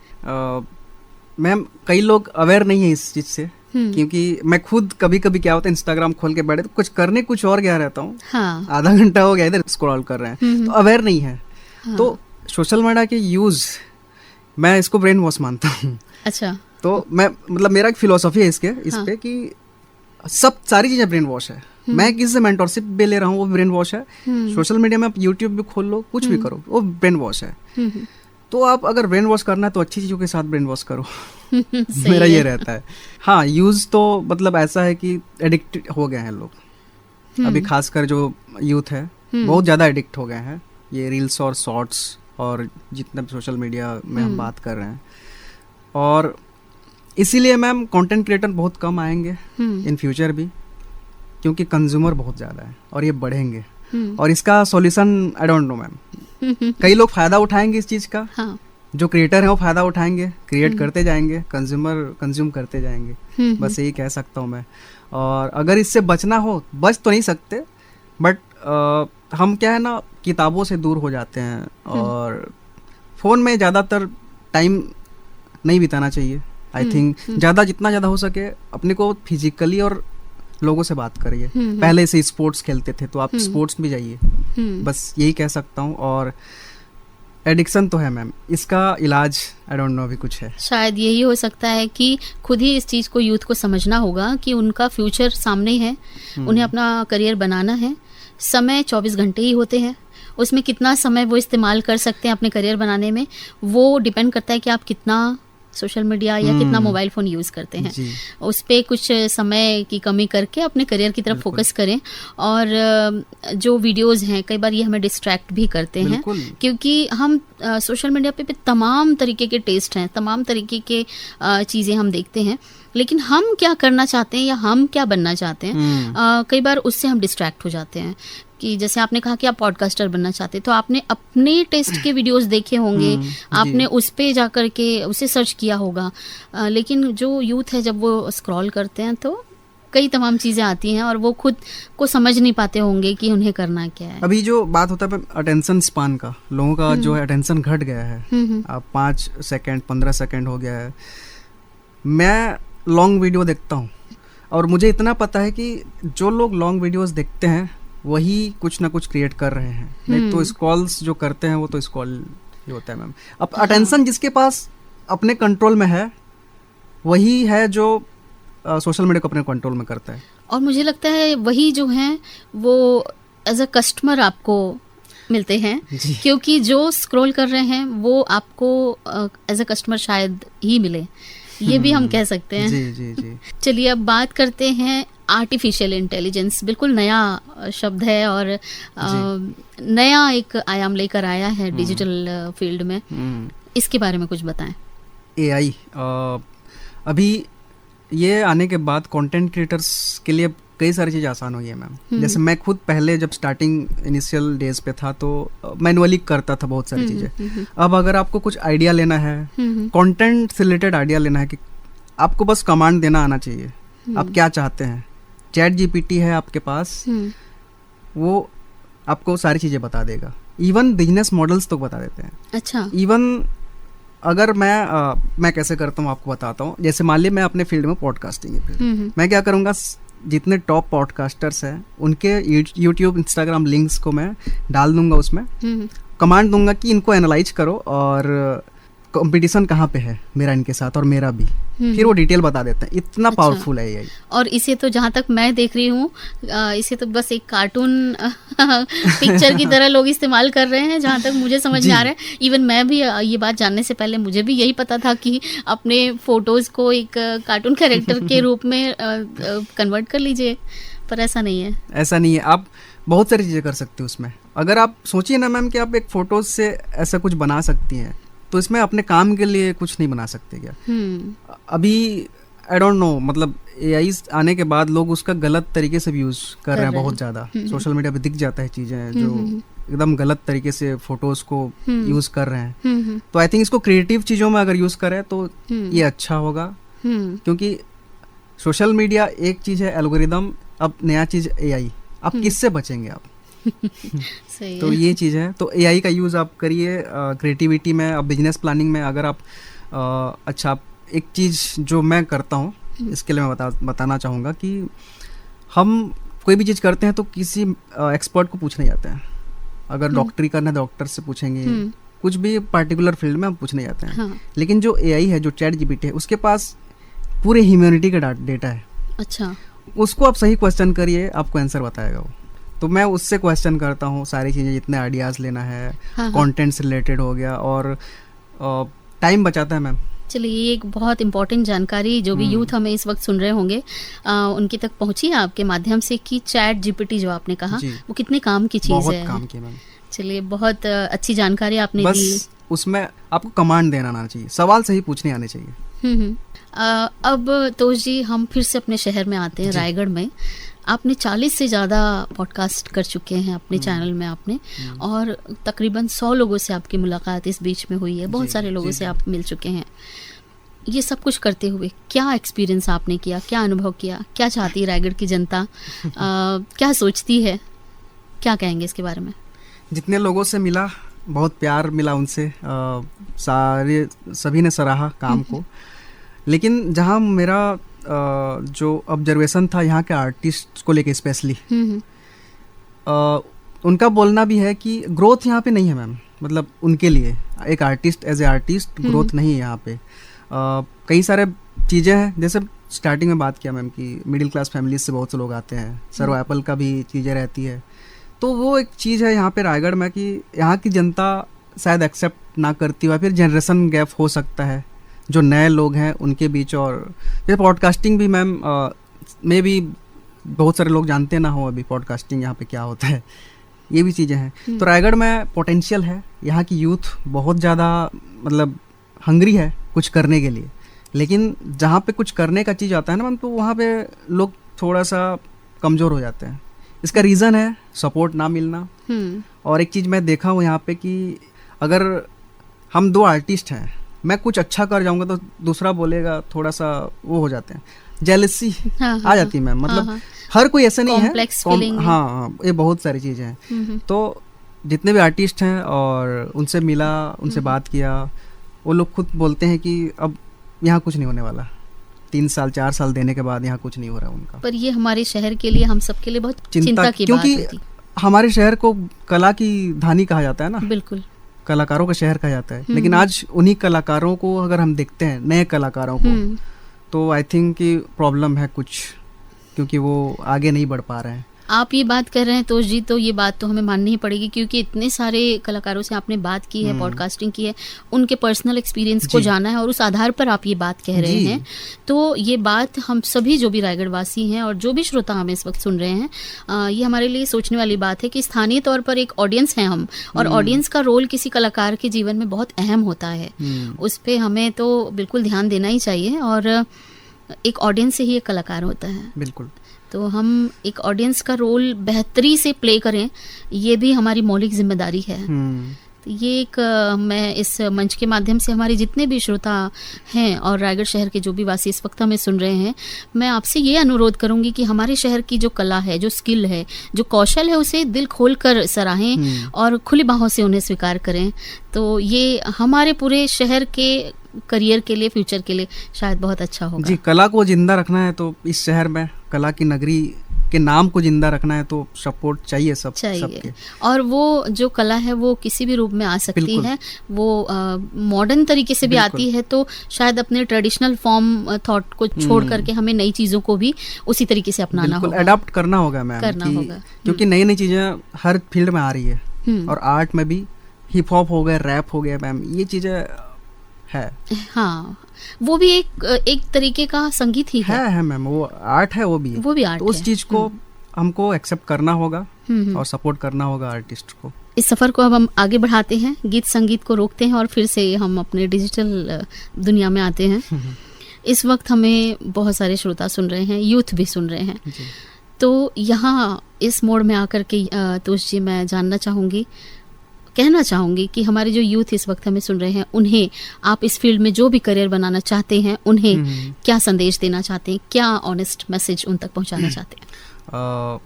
मैम, कई लोग अवेयर नहीं है इस चीज़ से, क्योंकि मैं खुद कभी कभी क्या होता है, इंस्टाग्राम खोल के बैठे तो कुछ करने कुछ और गया रहता हूँ। हाँ। आधा घंटा हो गया इधर स्क्रॉल कर रहे हैं, तो अवेयर नहीं है। हाँ। तो सोशल मीडिया के यूज़, मैं इसको ब्रेन वॉश मानता हूँ। अच्छा। तो मैं मतलब मेरा एक फिलोसफी है इस पे कि सब सारी चीज़ें ब्रेन वॉश है। मैं किसी से मेंटरशिप भी ले रहा हूँ, वो ब्रेन वॉश है। सोशल मीडिया में आप यूट्यूब भी खोल लो, कुछ भी करो, वो ब्रेन वॉश है। तो आप अगर ब्रेन वॉश करना है तो अच्छी चीज़ों के साथ ब्रेन वॉश करो। मेरा ये रहता है। हाँ, यूज़ तो मतलब ऐसा है कि एडिक्ट हो गए हैं लोग अभी, खासकर जो यूथ है बहुत ज़्यादा एडिक्ट हो गए हैं ये रील्स और शॉर्ट्स और जितने भी सोशल मीडिया में हम बात कर रहे हैं। और इसीलिए मैम कंटेंट क्रिएटर बहुत कम आएंगे इन फ्यूचर भी, क्योंकि कंज्यूमर बहुत ज़्यादा है और ये बढ़ेंगे। और इसका solution I don't know ma'am. कई लोग फ़ायदा उठाएंगे इस चीज़ का। हाँ। जो क्रिएटर हैं वो फ़ायदा उठाएंगे, क्रिएट करते जाएंगे, कंज्यूमर कंज्यूम करते जाएंगे। बस यही कह सकता हूँ मैं। और अगर इससे बचना हो, बच तो नहीं सकते, बट हम क्या है ना, किताबों से दूर हो जाते हैं और फ़ोन में ज़्यादातर टाइम नहीं बिताना चाहिए। आई थिंक जितना ज़्यादा हो सके अपने को फिजिकली और लोगों से बात करिए। पहले से स्पोर्ट्स खेलते थे तो आप स्पोर्ट्स भी जाइए। बस यही कह सकता हूँ। और एडिक्शन तो है मैम, इसका इलाज आई डोंट नो अभी कुछ है। शायद यही हो सकता है कि खुद ही इस चीज़ को यूथ को समझना होगा कि उनका फ्यूचर सामने है, उन्हें अपना करियर बनाना है। समय 24 घंटे ही होते हैं, उसमें कितना समय वो इस्तेमाल कर सकते हैं अपने करियर बनाने में, वो डिपेंड करता है कि आप कितना सोशल मीडिया या कितना मोबाइल फ़ोन यूज़ करते हैं। उस पर कुछ समय की कमी करके अपने करियर की तरफ फोकस करें। और जो वीडियोस हैं कई बार ये हमें डिस्ट्रैक्ट भी करते हैं, क्योंकि हम सोशल मीडिया पे तमाम तरीके के टेस्ट हैं, तमाम तरीके के चीज़ें हम देखते हैं, लेकिन हम क्या करना चाहते हैं या हम क्या बनना चाहते हैं, कई बार उससे हम डिस्ट्रैक्ट हो जाते हैं। कि जैसे आपने कहा कि आप पॉडकास्टर बनना चाहते हैं, तो आपने अपने टेस्ट के वीडियोस देखे होंगे, आपने उस पे जाकर के उसे सर्च किया होगा। लेकिन जो यूथ है जब वो स्क्रॉल करते हैं तो कई तमाम चीज़ें आती हैं और वो खुद को समझ नहीं पाते होंगे कि उन्हें करना क्या है। अभी जो बात होता है अटेंशन स्पान का, लोगों का जो अटेंशन घट गया है। अब 5 सेकेंड 15 सेकेंड हो गया है। मैं लॉन्ग वीडियो देखता हूँ और मुझे इतना पता है कि जो लोग लॉन्ग वीडियोस देखते हैं वही कुछ ना कुछ क्रिएट कर रहे हैं। नहीं तो स्क्रॉल्स जो करते हैं वो तो स्क्रॉल ही होता है मैम। अब अटेंशन जिसके पास अपने कंट्रोल में है वही है जो सोशल मीडिया को अपने कंट्रोल में करता है। और मुझे लगता है वही जो हैं वो एज अ कस्टमर आपको मिलते हैं, क्योंकि जो स्क्रॉल कर रहे हैं वो आपको एज अ कस्टमर शायद ही मिले, ये भी हम कह सकते हैं। जी। चलिए अब बात करते हैं आर्टिफिशियल इंटेलिजेंस। बिल्कुल नया शब्द है और नया एक आयाम लेकर आया है डिजिटल फील्ड में। इसके बारे में कुछ बताएं। AI अभी ये आने के बाद कंटेंट क्रिएटर्स के लिए कई सारी चीज़ आसान हुई है मैम। जैसे मैं खुद पहले जब स्टार्टिंग इनिशियल डेज पे था तो मैनुअली करता था बहुत सारी चीज़ें। अब अगर आपको कुछ आइडिया लेना है, कंटेंट से रिलेटेड आइडिया लेना है, कि आपको बस कमांड देना आना चाहिए, आप क्या चाहते हैं। ChatGPT है आपके पास, वो आपको सारी चीज़ें बता देगा। इवन बिजनेस मॉडल्स तो बता देते हैं। अच्छा। इवन अगर मैं कैसे करता हूँ आपको बताता हूँ। जैसे मान लीजिए मैं अपने फील्ड में पॉडकास्टिंग है, मैं क्या करूँगा, जितने टॉप पॉडकास्टर्स हैं उनके यूट्यूब इंस्टाग्राम लिंक्स को मैं डाल दूंगा, उसमें कमांड दूंगा कि इनको एनालाइज करो और कंपटीशन कहाँ पे है मेरा इनके साथ और मेरा भी, फिर वो डिटेल बता देते हैं। इतना पावरफुल है ये। और इसे तो जहाँ तक मैं देख रही हूँ इसे तो बस एक कार्टून पिक्चर की तरह लोग इस्तेमाल कर रहे हैं, जहाँ तक मुझे समझ में आ रहा है। इवन मैं भी ये बात जानने से पहले मुझे भी यही पता था कि अपने फोटोज को एक कार्टून कैरेक्टर के रूप में कन्वर्ट कर लीजिए। पर ऐसा नहीं है। ऐसा नहीं है, आप बहुत सारी चीज़ें कर सकते हो उसमें। अगर आप सोचिए ना मैम कि आप एक फ़ोटोज़ से ऐसा कुछ बना सकती हैं, तो इसमें अपने काम के लिए कुछ नहीं बना सकते क्या? अभी आई डोंट नो, मतलब AI आने के बाद लोग उसका गलत तरीके से भी यूज़ कर रहे हैं बहुत ज़्यादा। सोशल मीडिया पे दिख जाता है चीज़ें जो एकदम गलत तरीके से फोटोज़ को यूज़ कर रहे हैं। तो आई थिंक इसको क्रिएटिव चीज़ों में अगर यूज़ करें तो ये अच्छा होगा, क्योंकि सोशल मीडिया एक चीज़ है, एल्गोरिदम, अब नया चीज़ AI। आप किससे बचेंगे आप? सही तो है। ये चीज़ है, तो AI का यूज़ आप करिए क्रिएटिविटी में, अब बिजनेस प्लानिंग में। अगर आप अच्छा, एक चीज़ जो मैं करता हूँ इसके लिए मैं बताना चाहूँगा कि हम कोई भी चीज़ करते हैं तो किसी एक्सपर्ट को पूछने जाते हैं। अगर डॉक्टरी करना है डॉक्टर से पूछेंगे, कुछ भी पर्टिकुलर फील्ड में हम पूछने जाते हैं। हाँ। लेकिन जो AI है, जो ChatGPT है, उसके पास पूरे ह्यूमैनिटी का डेटा है। अच्छा। उसको आप सही क्वेश्चन करिए, आपको आंसर बताएगा वो। तो मैं उससे क्वेश्चन करता हूँ सारी चीज़ें, जितने आइडियाज़ लेना है, कंटेंट से रिलेटेड हो गया, और टाइम बचाता है मैम। चलिए, ये एक बहुत इंपॉर्टेंट जानकारी जो भी यूथ हमें इस वक्त सुन रहे होंगे उनकी तक पहुंची है आपके माध्यम से कि ChatGPT जो आपने कहा वो कितने काम की चीज़ है। बहुत काम की मैम। चलिए, बहुत अच्छी जानकारी आपने दी। बस उसमें आपको कमांड देना आना चाहिए, सवाल सही पूछने आने चाहिए। अब तोष जी, हम फिर से अपने शहर में आते हैं, रायगढ़ में। आपने 40 से ज़्यादा पॉडकास्ट कर चुके हैं अपने चैनल में आपने, और तकरीबन 100 लोगों से आपकी मुलाकात इस बीच में हुई है, बहुत सारे लोगों से आप मिल चुके हैं। ये सब कुछ करते हुए क्या एक्सपीरियंस आपने किया, क्या अनुभव किया, क्या चाहती है रायगढ़ की जनता, क्या सोचती है, क्या कहेंगे इसके बारे में? जितने लोगों से मिला, बहुत प्यार मिला उनसे, सभी ने सराहा काम को। लेकिन जहाँ मेरा जो ऑब्जर्वेशन था यहाँ के आर्टिस्ट को लेके स्पेशली, उनका बोलना भी है कि ग्रोथ यहाँ पे नहीं है मैम। मतलब उनके लिए एक artist, as a artist growth नहीं है यहाँ पे। कई सारे चीज़ें हैं, जैसे स्टार्टिंग में बात किया मैम कि मिडिल क्लास फैमिली से बहुत से लोग आते हैं, सर्वाइवल का भी चीज़ें रहती है। तो वो एक चीज़ है यहाँ पे रायगढ़ में कि यहाँ की जनता शायद एक्सेप्ट ना करती हो, फिर जनरेशन गैप हो सकता है जो नए लोग हैं उनके बीच। और जैसे पॉडकास्टिंग भी मैम, मे भी बहुत सारे लोग जानते ना हो अभी पॉडकास्टिंग यहाँ पे क्या होता है, ये भी चीज़ें हैं। तो रायगढ़ में पोटेंशियल है, यहाँ की यूथ बहुत ज़्यादा मतलब हंग्री है कुछ करने के लिए। लेकिन जहाँ पे कुछ करने का चीज़ आता है ना मैम, तो वहाँ पे लोग थोड़ा सा कमज़ोर हो जाते हैं। इसका रीज़न है सपोर्ट ना मिलना। और एक चीज़ मैं देखा हूँ यहाँ पे कि अगर हम 2 आर्टिस्ट हैं, मैं कुछ अच्छा कर जाऊंगा तो दूसरा बोलेगा, थोड़ा सा वो हो जाते हैं, जेलसी आ जाती है मैम। मतलब हर कोई ऐसा नहीं है। हाँ, ये बहुत सारी चीज़ें हैं। तो जितने भी आर्टिस्ट हैं और उनसे मिला, उनसे बात किया, वो लोग खुद बोलते हैं कि अब यहाँ कुछ नहीं होने वाला। 3 साल 4 साल देने के बाद यहाँ कुछ नहीं हो रहा उनका। पर ये हमारे शहर के लिए, हम सबके लिए बहुत चिंता की बात है, क्योंकि हमारे शहर को कला की धानी कहा जाता है ना। बिल्कुल, कलाकारों का शहर कहा जाता है। लेकिन आज उन्हीं कलाकारों को अगर हम देखते हैं, नए कलाकारों को, तो आई थिंक कि प्रॉब्लम है कुछ, क्योंकि वो आगे नहीं बढ़ पा रहे हैं। आप ये बात कर रहे हैं तोष जी, तो ये बात तो हमें माननी ही पड़ेगी, क्योंकि इतने सारे कलाकारों से आपने बात की है, पॉडकास्टिंग की है, उनके पर्सनल एक्सपीरियंस को जाना है, और उस आधार पर आप ये बात कह रहे हैं। तो ये बात हम सभी जो भी रायगढ़ वासी हैं और जो भी श्रोता हमें इस वक्त सुन रहे हैं, ये हमारे लिए सोचने वाली बात है कि स्थानीय तौर पर एक ऑडियंस है हम, और ऑडियंस का रोल किसी कलाकार के जीवन में बहुत अहम होता है। उस पर हमें तो बिल्कुल ध्यान देना ही चाहिए, और एक ऑडियंस से ही एक कलाकार होता है। बिल्कुल। तो हम एक ऑडियंस का रोल बेहतरी से प्ले करें, ये भी हमारी मौलिक जिम्मेदारी है। तो ये एक मैं इस मंच के माध्यम से हमारे जितने भी श्रोता हैं और रायगढ़ शहर के जो भी वासी इस वक्त हमें सुन रहे हैं, मैं आपसे ये अनुरोध करूंगी कि हमारे शहर की जो कला है, जो स्किल है, जो कौशल है, उसे दिल खोल कर सराहें और खुली बाहों से उन्हें स्वीकार करें। तो ये हमारे पूरे शहर के करियर के लिए, फ्यूचर के लिए शायद बहुत अच्छा होगा। जी, कला को जिंदा रखना है तो इस शहर में कला की नगरी के नाम को जिंदा रखना है तो सपोर्ट चाहिए सबके। और वो जो कला है वो किसी भी रूप में आ सकती है, वो मॉडर्न तरीके से भी आती है, तो शायद अपने ट्रेडिशनल फॉर्म थॉट को छोड़ करके हमें नई चीजों को भी उसी तरीके से अपनाना होगा, अडॉप्ट करना होगा मैम, क्योंकि नई नई चीजें हर फील्ड में आ रही है। और आर्ट में भी हिप हॉप हो गया, रैप हो गया मैम, ये चीजें है। हाँ, वो भी एक तरीके का संगीत ही है मैम, वो आर्ट है, वो भी आर्ट। तो उस चीज को हमको एक्सेप्ट करना होगा और सपोर्ट करना होगा आर्टिस्ट को। इस सफ़र को अब हम आगे बढ़ाते हैं, गीत संगीत को रोकते हैं और फिर से हम अपने डिजिटल दुनिया में आते हैं। इस वक्त हमें बहुत सारे श्रोता सुन रहे हैं, यूथ भी सुन रहे हैं। तो यहाँ इस मोड़ में आकर के तोष जी मैं जानना चाहूँगी, कहना चाहूँगी कि हमारे जो यूथ इस वक्त हमें सुन रहे हैं, उन्हें आप इस फील्ड में जो भी करियर बनाना चाहते हैं, उन्हें क्या संदेश देना चाहते हैं, क्या ऑनेस्ट मैसेज उन तक पहुँचाना चाहते हैं?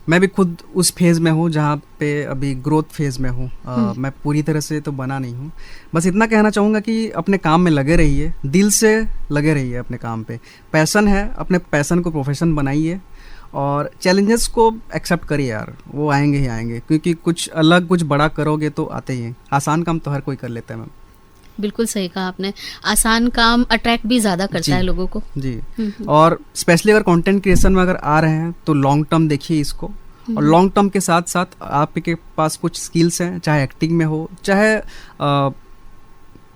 मैं भी खुद उस फेज़ में हूँ जहाँ पे अभी ग्रोथ फेज़ में हूँ। मैं पूरी तरह से तो बना नहीं हूँ। बस इतना कहना चाहूँगा कि अपने काम में लगे रहिए, दिल से लगे रहिए अपने काम पे। पैसन है, अपने पैसन को प्रोफेशन बनाइए और चैलेंजेस को एक्सेप्ट करिए यार, वो आएंगे ही आएंगे, क्योंकि कुछ अलग कुछ बड़ा करोगे तो आते ही हैं। आसान काम तो हर कोई कर लेता है मैम। बिल्कुल सही कहा आपने, आसान काम अट्रैक्ट भी ज़्यादा करता है लोगों को जी। और स्पेशली अगर कंटेंट क्रिएशन में अगर आ रहे हैं तो लॉन्ग टर्म देखिए इसको, और लॉन्ग टर्म के साथ साथ आपके पास कुछ स्किल्स हैं, चाहे एक्टिंग में हो, चाहे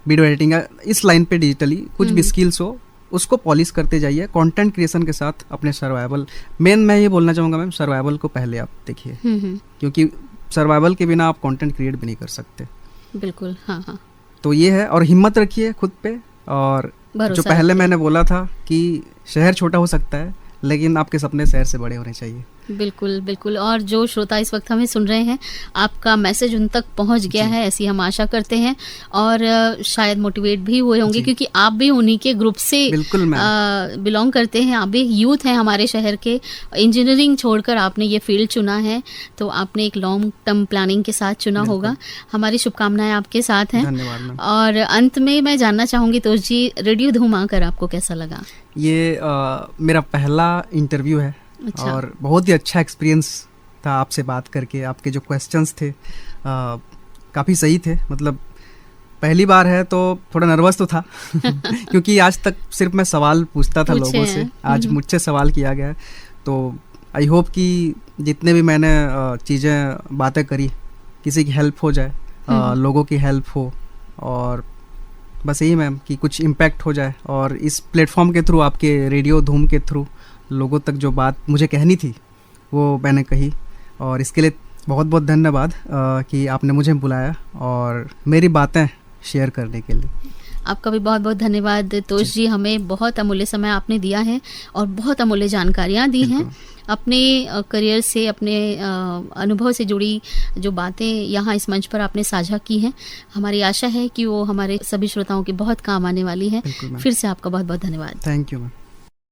वीडियो एडिटिंग, इस लाइन पे डिजिटली कुछ भी स्किल्स हो, उसको पॉलिश करते जाइए। कंटेंट क्रिएशन के साथ अपने सर्वाइवल, मेन मैं ये बोलना चाहूँगा मैम, सर्वाइवल को पहले आप देखिए, क्योंकि सर्वाइवल के बिना आप कंटेंट क्रिएट भी नहीं कर सकते। बिल्कुल, हाँ हाँ। तो ये है, और हिम्मत रखिए खुद पे, और जो पहले मैंने बोला था कि शहर छोटा हो सकता है लेकिन आपके सपने शहर से बड़े होने चाहिए। बिल्कुल बिल्कुल। और जो श्रोता इस वक्त हमें सुन रहे हैं, आपका मैसेज उन तक पहुंच गया है ऐसी हम आशा करते हैं, और शायद मोटिवेट भी हुए होंगे, क्योंकि आप भी उन्हीं के ग्रुप से बिलोंग करते हैं। आप भी यूथ हैं हमारे शहर के, इंजीनियरिंग छोड़कर आपने ये फील्ड चुना है, तो आपने एक लॉन्ग टर्म प्लानिंग के साथ चुना होगा। हमारी शुभकामनाएं आपके साथ हैं। धन्यवाद। और अंत में मैं जानना चाहूँगी तोष जी, रेडियो धूम आकर आपको कैसा लगा? ये मेरा पहला इंटरव्यू है। अच्छा। और बहुत ही अच्छा एक्सपीरियंस था आपसे बात करके। आपके जो क्वेश्चंस थे काफ़ी सही थे, मतलब पहली बार है तो थोड़ा नर्वस तो था क्योंकि आज तक सिर्फ मैं सवाल पूछता था लोगों से, आज मुझसे सवाल किया गया। तो आई होप कि जितने भी मैंने चीज़ें बातें करी, किसी की हेल्प हो जाए, लोगों की हेल्प हो, और बस यही मैम कि कुछ इम्पैक्ट हो जाए। और इस प्लेटफॉर्म के थ्रू, आपके रेडियो धूम के थ्रू लोगों तक जो बात मुझे कहनी थी वो मैंने कही, और इसके लिए बहुत बहुत धन्यवाद कि आपने मुझे बुलाया और मेरी बातें शेयर करने के लिए। आपका भी बहुत बहुत धन्यवाद तोष जी, हमें बहुत अमूल्य समय आपने दिया है और बहुत अमूल्य जानकारियाँ दी हैं। अपने करियर से, अपने अनुभव से जुड़ी जो बातें यहाँ इस मंच पर आपने साझा की हैं, हमारी आशा है कि वो हमारे सभी श्रोताओं के बहुत काम आने वाली है। फिर से आपका बहुत बहुत धन्यवाद। Thank you ma'am.